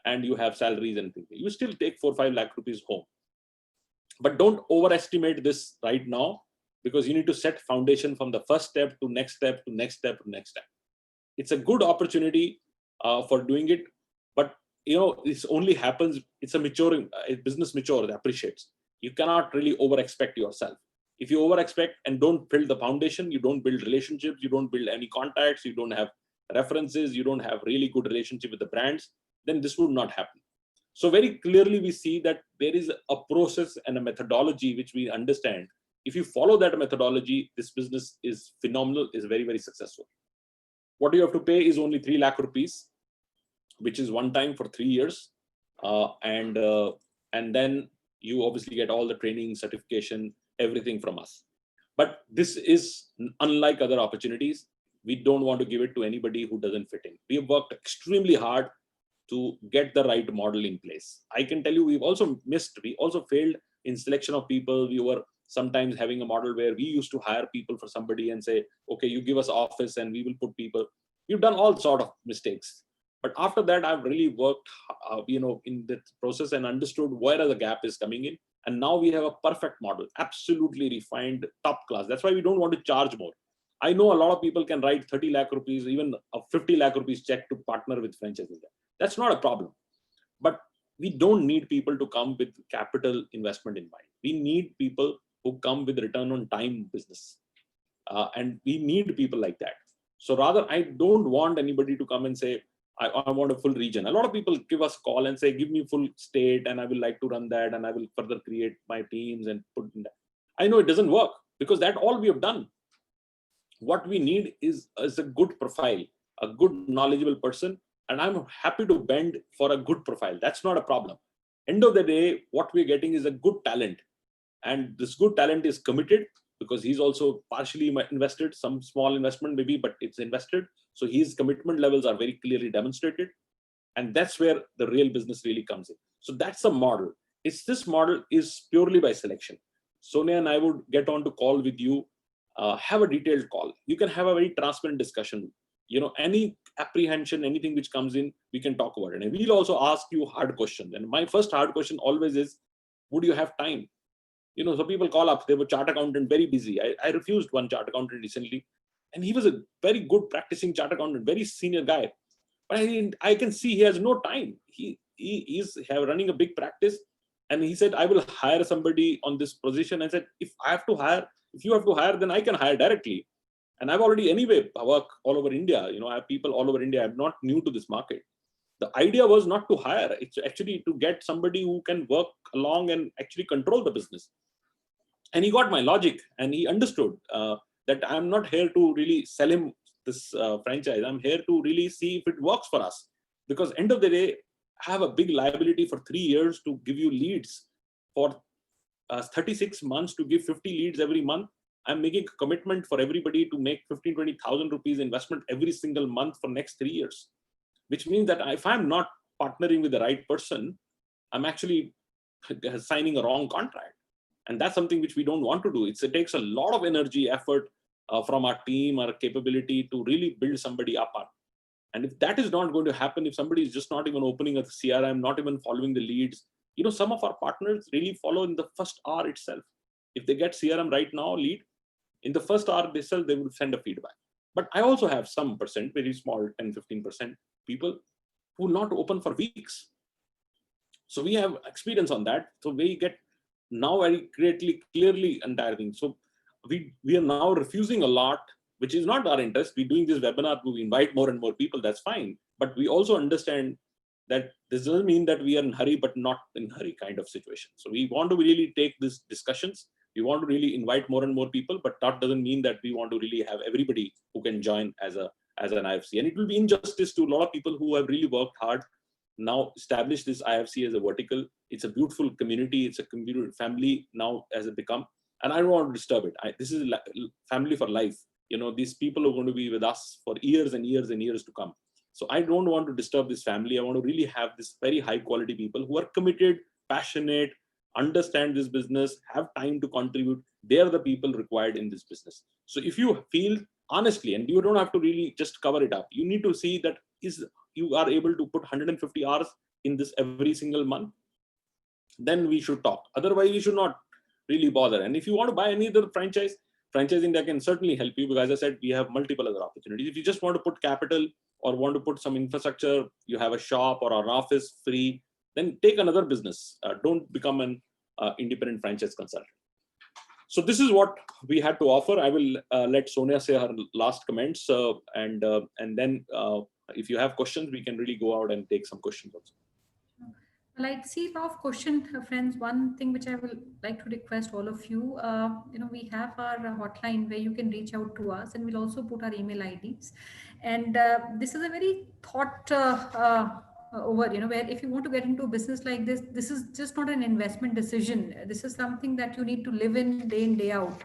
And you have salaries and things. You still take 4-5 lakh rupees home. But don't overestimate this right now, because you need to set foundation from the first step to next step to next step to next step. It's a good opportunity for doing it, but this only happens, it's a maturing, business matures, appreciates. You cannot really over expect yourself. If you over expect and don't build the foundation, you don't build relationships, you don't build any contacts, you don't have references, you don't have really good relationship with the brands, then this would not happen. So very clearly we see that there is a process and a methodology which we understand. If you follow that methodology, this business is phenomenal, is very, very successful. What you have to pay is only 3 lakh rupees, which is one time for 3 years. And then you obviously get all the training, certification, everything from us. But this is unlike other opportunities. We don't want to give it to anybody who doesn't fit in. We have worked extremely hard to get the right model in place. I can tell you, we also failed in selection of people. We were sometimes having a model where we used to hire people for somebody and say, okay, you give us office and we will put people. We've done all sort of mistakes. But after that, I've really worked, in the process and understood where the gap is coming in. And now we have a perfect model, absolutely refined, top class. That's why we don't want to charge more. I know a lot of people can write 30 lakh rupees, even a 50 lakh rupees check to partner with franchise India. That's not a problem. But we don't need people to come with capital investment in mind. We need people who come with return on time business. And we need people like that. So rather, I don't want anybody to come and say, I want a full region. A lot of people give us a call and say, give me full state and I will like to run that and I will further create my teams and put in that. I know it doesn't work because that's all we have done. What we need is a good profile, a good knowledgeable person. And I'm happy to bend for a good profile. That's not a problem. End of the day, what we're getting is a good talent. And this good talent is committed because he's also partially invested, some small investment maybe, but it's invested. So his commitment levels are very clearly demonstrated. And that's where the real business really comes in. So that's the model. This model is purely by selection. Sonia and I would get on to call with you, have a detailed call. You can have a very transparent discussion. Any apprehension, anything which comes in, we can talk about it. And we'll also ask you hard questions. And my first hard question always is, would you have time? So people call up, they were chart accountant, very busy. I refused one chart accountant recently. And he was a very good practicing chart accountant, very senior guy. But I can see he has no time. He is running a big practice. And he said, I will hire somebody on this position. I said, if you have to hire, then I can hire directly. And I've already anyway work all over India. I have people all over India. I'm not new to this market. The idea was not to hire. It's actually to get somebody who can work along and actually control the business. And he got my logic and he understood that I'm not here to really sell him this franchise. I'm here to really see if it works for us. Because end of the day, I have a big liability for 3 years to give you leads. For 36 months to give 50 leads every month. I'm making a commitment for everybody to make 15,000-20,000 rupees investment every single month for next 3 years. Which means that if I'm not partnering with the right person, I'm actually signing a wrong contract. And that's something which we don't want to do. It takes a lot of energy, effort from our team, our capability to really build somebody up. And if that is not going to happen, if somebody is just not even opening a CRM, not even following the leads, some of our partners really follow in the first hour itself. If they get CRM right now, lead, in the first hour themselves, they will send a feedback. But I also have some percent, very small, 10-15% people who will not open for weeks. So we have experience on that. So we get now very clearly entire thing. So we are now refusing a lot, which is not our interest. We're doing this webinar to invite more and more people. That's fine. But we also understand that this doesn't mean that we are in hurry, but not in hurry kind of situation. So we want to really take these discussions. We want to really invite more and more people, but that doesn't mean that we want to really have everybody who can join as an IFC. And it will be injustice to a lot of people who have really worked hard now establish this IFC as a vertical. It's a beautiful community. It's a community family now as it become, and I don't want to disturb it. This is family for life. These people are going to be with us for years and years and years to come. So I don't want to disturb this family. I want to really have this very high quality people who are committed, passionate, understand this business, have time to contribute. They are the people required in this business. So if you feel honestly, and you don't have to really just cover it up, you need to see that you are able to put 150 hours in this every single month, then we should talk. Otherwise, we should not really bother. And if you want to buy any other Franchise India can certainly help you, because as I said, we have multiple other opportunities. If you just want to put capital or want to put some infrastructure, you have a shop or an office free, then take another business. Don't become an independent franchise consultant. So this is what we had to offer. I will let Sonia say her last comments, and then if you have questions, we can really go out and take some questions also. Well, I see a lot of questions, friends. One thing which I will like to request all of you, we have our hotline where you can reach out to us, and we'll also put our email IDs. And this is a very thought over, where if you want to get into a business like this is just not an investment decision. This is something that you need to live in day out.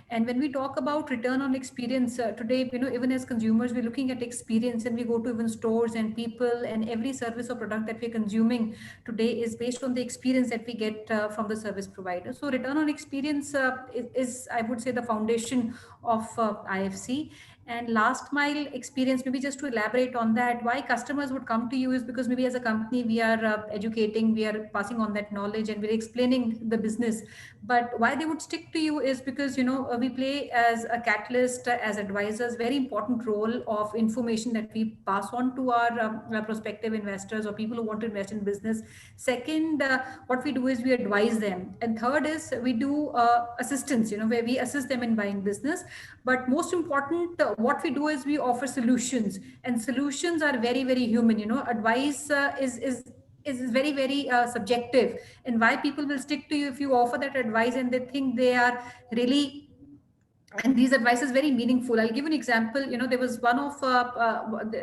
And when we talk about return on experience today, even as consumers, we're looking at experience, and we go to even stores and people, and every service or product that we're consuming today is based on the experience that we get from the service provider. So return on experience is, I would say, the foundation of IFC. And last mile experience, maybe just to elaborate on that, why customers would come to you is because maybe as a company, we are educating, we are passing on that knowledge, and we're explaining the business. But why they would stick to you is because, we play as a catalyst, as advisors, very important role of information that we pass on to our prospective investors or people who want to invest in business. Second, what we do is we advise them. And third is we do assistance, where we assist them in buying business. But most important, what we do is we offer solutions, and solutions are very, very human. Advice is very, very subjective, and why people will stick to you if you offer that advice and they think they are really, and these advice is very meaningful. I'll give an example. There was one of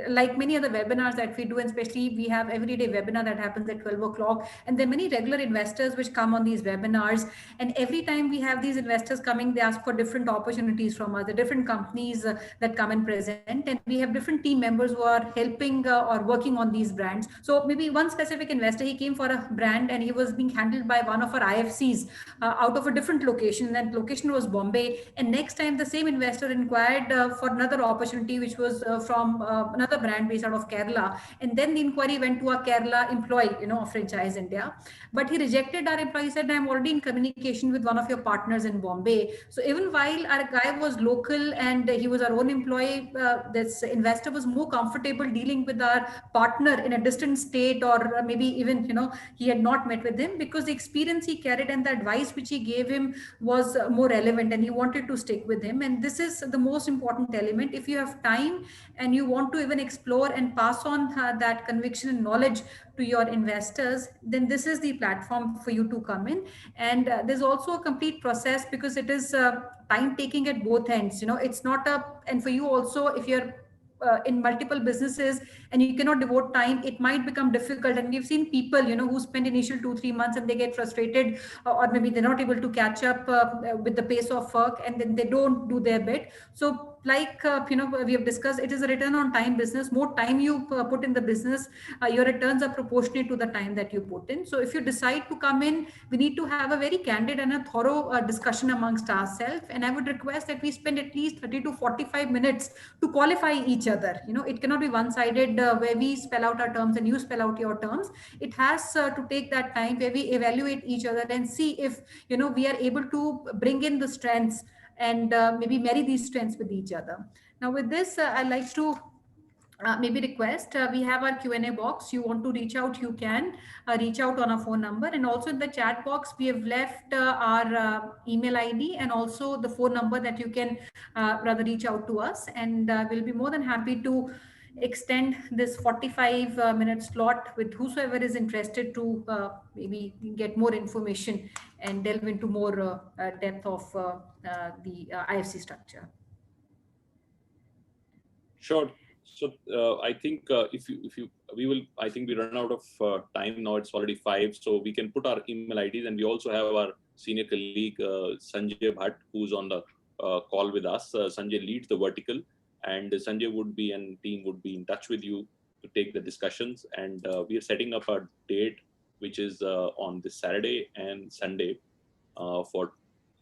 like many other webinars that we do, and especially we have everyday webinar that happens at 12 o'clock, and there are many regular investors which come on these webinars, and every time we have these investors coming, they ask for different opportunities from us, the different companies that come and present, and we have different team members who are helping or working on these brands. So maybe one specific investor, he came for a brand and he was being handled by one of our IFCs out of a different location, and that location was Bombay. And next time the same investor inquired for another opportunity, which was from another brand based out of Kerala, and then the inquiry went to a Kerala employee, of Franchise India, but he rejected our employee. He said, I'm already in communication with one of your partners in Bombay. So even while our guy was local and he was our own employee, this investor was more comfortable dealing with our partner in a distant state, or maybe even he had not met with him, because the experience he carried and the advice which he gave him was more relevant, and he wanted to stick with him. And this is the most important element. If you have time and you want to even explore and pass on that conviction and knowledge to your investors, then this is the platform for you to come in. And there's also a complete process, because it is time taking at both ends. It's not and for you also, if you're in multiple businesses and you cannot devote time, it might become difficult. And we've seen people who spend initial 2-3 months and they get frustrated, or maybe they're not able to catch up with the pace of work, and then they don't do their bit. So like we have discussed, it is a return on time business. More time you put in the business, your returns are proportionate to the time that you put in. So if you decide to come in, we need to have a very candid and a thorough discussion amongst ourselves, and I would request that we spend at least 30 to 45 minutes to qualify each other. It cannot be one-sided where we spell out our terms and you spell out your terms. It has to take that time where we evaluate each other and see if we are able to bring in the strengths and maybe marry these strengths with each other. Now with this, I'd like to maybe request, we have our Q&A box. You want to reach out, you can reach out on our phone number, and also in the chat box we have left our email ID and also the phone number that you can rather reach out to us, and we'll be more than happy to extend this 45-minute slot with whosoever is interested to maybe get more information and delve into more depth of the IFC structure. Sure. So I think I think we run out of time now. It's already 5, so we can put our email IDs, and we also have our senior colleague Sanjay Bhatt, who's on the call with us. Sanjay leads the vertical, and Sanjay and team would be in touch with you to take the discussions. And we are setting up a date which is on this Saturday and Sunday for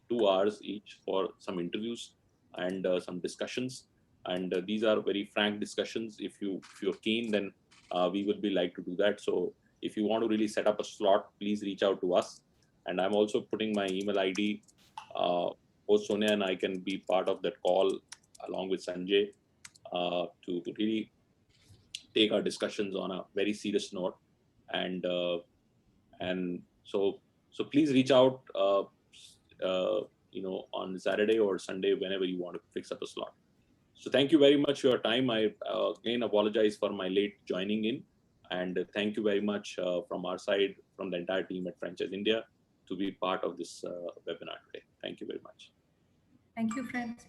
2 hours each for some interviews and some discussions. And these are very frank discussions. If you're keen, then we would be like to do that. So if you want to really set up a slot, please reach out to us. And I'm also putting my email ID. Both Sonia and I can be part of that call along with Sanjay to really take our discussions on a very serious note. And so please reach out. On Saturday or Sunday, whenever you want to fix up a slot. So thank you very much for your time. I again apologize for my late joining in, and thank you very much from our side, from the entire team at Franchise India, to be part of this webinar today. Thank you very much. Thank you, friends.